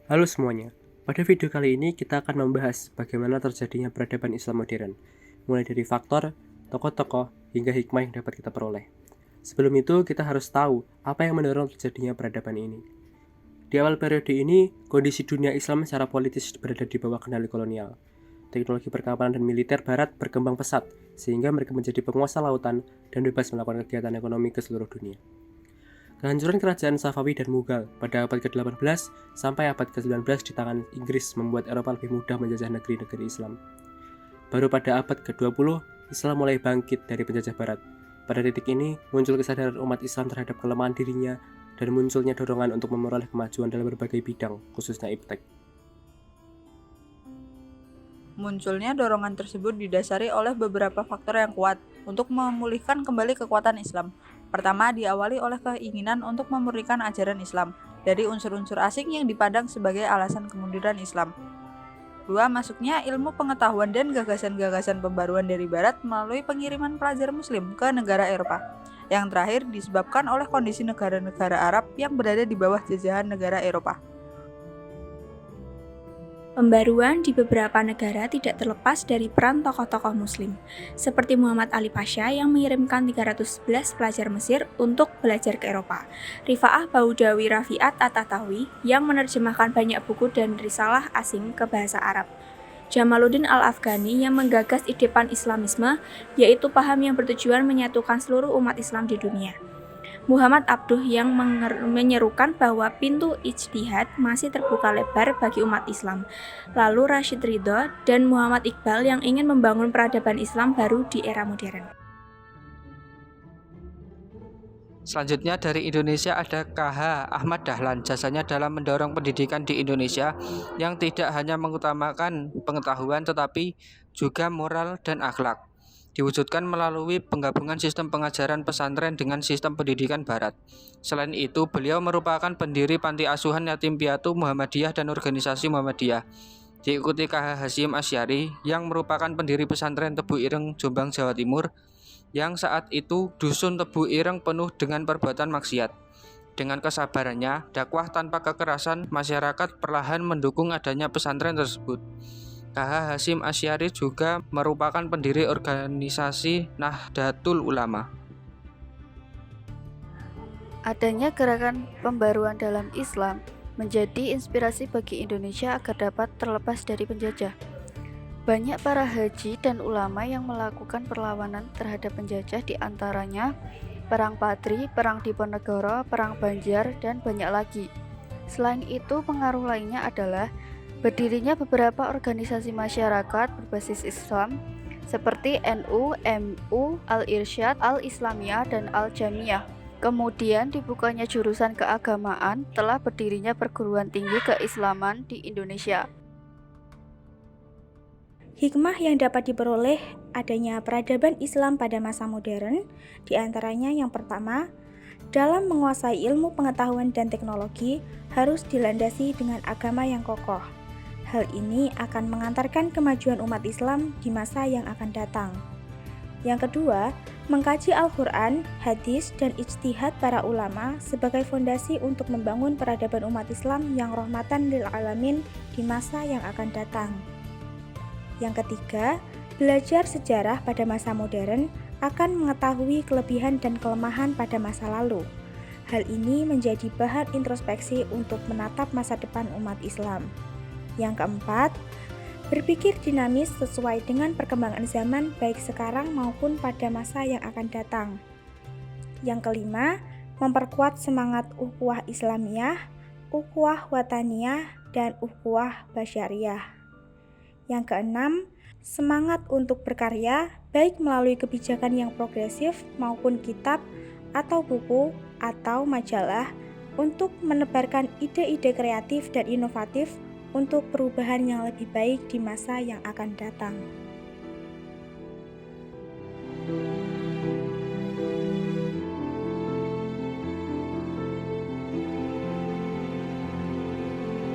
Halo semuanya, pada video kali ini kita akan membahas bagaimana terjadinya peradaban Islam modern, mulai dari faktor, tokoh-tokoh, hingga hikmah yang dapat kita peroleh. Sebelum itu, kita harus tahu apa yang mendorong terjadinya peradaban ini. Di awal periode ini, kondisi dunia Islam secara politis berada di bawah kendali kolonial. Teknologi perkapalan dan militer barat berkembang pesat, sehingga mereka menjadi penguasa lautan dan bebas melakukan kegiatan ekonomi ke seluruh dunia. Kehancuran kerajaan Safawi dan Mughal pada abad ke-18 sampai abad ke-19 di tangan Inggris membuat Eropa lebih mudah menjajah negeri-negeri Islam. Baru pada abad ke-20, Islam mulai bangkit dari penjajah barat. Pada titik ini, muncul kesadaran umat Islam terhadap kelemahan dirinya dan munculnya dorongan untuk memperoleh kemajuan dalam berbagai bidang, khususnya iptek. Munculnya dorongan tersebut didasari oleh beberapa faktor yang kuat untuk memulihkan kembali kekuatan Islam. Pertama, diawali oleh keinginan untuk memurnikan ajaran Islam dari unsur-unsur asing yang dipandang sebagai alasan kemunduran Islam. Dua, masuknya ilmu pengetahuan dan gagasan-gagasan pembaruan dari Barat melalui pengiriman pelajar Muslim ke negara Eropa. Yang terakhir disebabkan oleh kondisi negara-negara Arab yang berada di bawah jajahan negara Eropa. Pembaruan di beberapa negara tidak terlepas dari peran tokoh-tokoh Muslim, seperti Muhammad Ali Pasha yang mengirimkan 311 pelajar Mesir untuk belajar ke Eropa, Rifa'ah Baudawi Rafi'at At-Tahtawi yang menerjemahkan banyak buku dan risalah asing ke bahasa Arab, Jamaluddin Al-Afghani yang menggagas ide pan-Islamisme, yaitu paham yang bertujuan menyatukan seluruh umat Islam di dunia. Muhammad Abduh yang menyerukan bahwa pintu ijtihad masih terbuka lebar bagi umat Islam. Lalu Rashid Ridho dan Muhammad Iqbal yang ingin membangun peradaban Islam baru di era modern. Selanjutnya dari Indonesia ada KH Ahmad Dahlan. Jasanya dalam mendorong pendidikan di Indonesia yang tidak hanya mengutamakan pengetahuan tetapi juga moral dan akhlak. Diwujudkan melalui penggabungan sistem pengajaran pesantren dengan sistem pendidikan barat. Selain itu, beliau merupakan pendiri panti asuhan yatim piatu Muhammadiyah dan organisasi Muhammadiyah. Diikuti KH Hasyim Asy'ari yang merupakan pendiri pesantren Tebu Ireng, Jombang, Jawa Timur, yang saat itu dusun Tebu Ireng penuh dengan perbuatan maksiat. Dengan kesabarannya, dakwah tanpa kekerasan, masyarakat perlahan mendukung adanya pesantren tersebut. KH Hasyim Asy'ari juga merupakan pendiri organisasi Nahdlatul Ulama. Adanya gerakan pembaruan dalam Islam menjadi inspirasi bagi Indonesia agar dapat terlepas dari penjajah. Banyak para haji dan ulama yang melakukan perlawanan terhadap penjajah, di antaranya Perang Patri, Perang Diponegoro, Perang Banjar, dan banyak lagi. Selain itu, pengaruh lainnya adalah berdirinya beberapa organisasi masyarakat berbasis Islam seperti NU, MU, Al-Irsyad, Al-Islamiyah, dan Al-Jamiyah. Kemudian dibukanya jurusan keagamaan, telah berdirinya perguruan tinggi keislaman di Indonesia. Hikmah yang dapat diperoleh adanya peradaban Islam pada masa modern, di antaranya yang pertama, dalam menguasai ilmu pengetahuan dan teknologi harus dilandasi dengan agama yang kokoh. Hal ini akan mengantarkan kemajuan umat Islam di masa yang akan datang. Yang kedua, mengkaji Al-Quran, hadis, dan ijtihad para ulama sebagai fondasi untuk membangun peradaban umat Islam yang rahmatan lil alamin di masa yang akan datang. Yang ketiga, belajar sejarah pada masa modern akan mengetahui kelebihan dan kelemahan pada masa lalu. Hal ini menjadi bahan introspeksi untuk menatap masa depan umat Islam. Yang keempat, berpikir dinamis sesuai dengan perkembangan zaman baik sekarang maupun pada masa yang akan datang. Yang kelima, memperkuat semangat ukhuwah Islamiyah, ukhuwah wataniyah, dan ukhuwah basyariyah. Yang keenam, semangat untuk berkarya baik melalui kebijakan yang progresif maupun kitab atau buku atau majalah untuk menebarkan ide-ide kreatif dan inovatif untuk perubahan yang lebih baik di masa yang akan datang.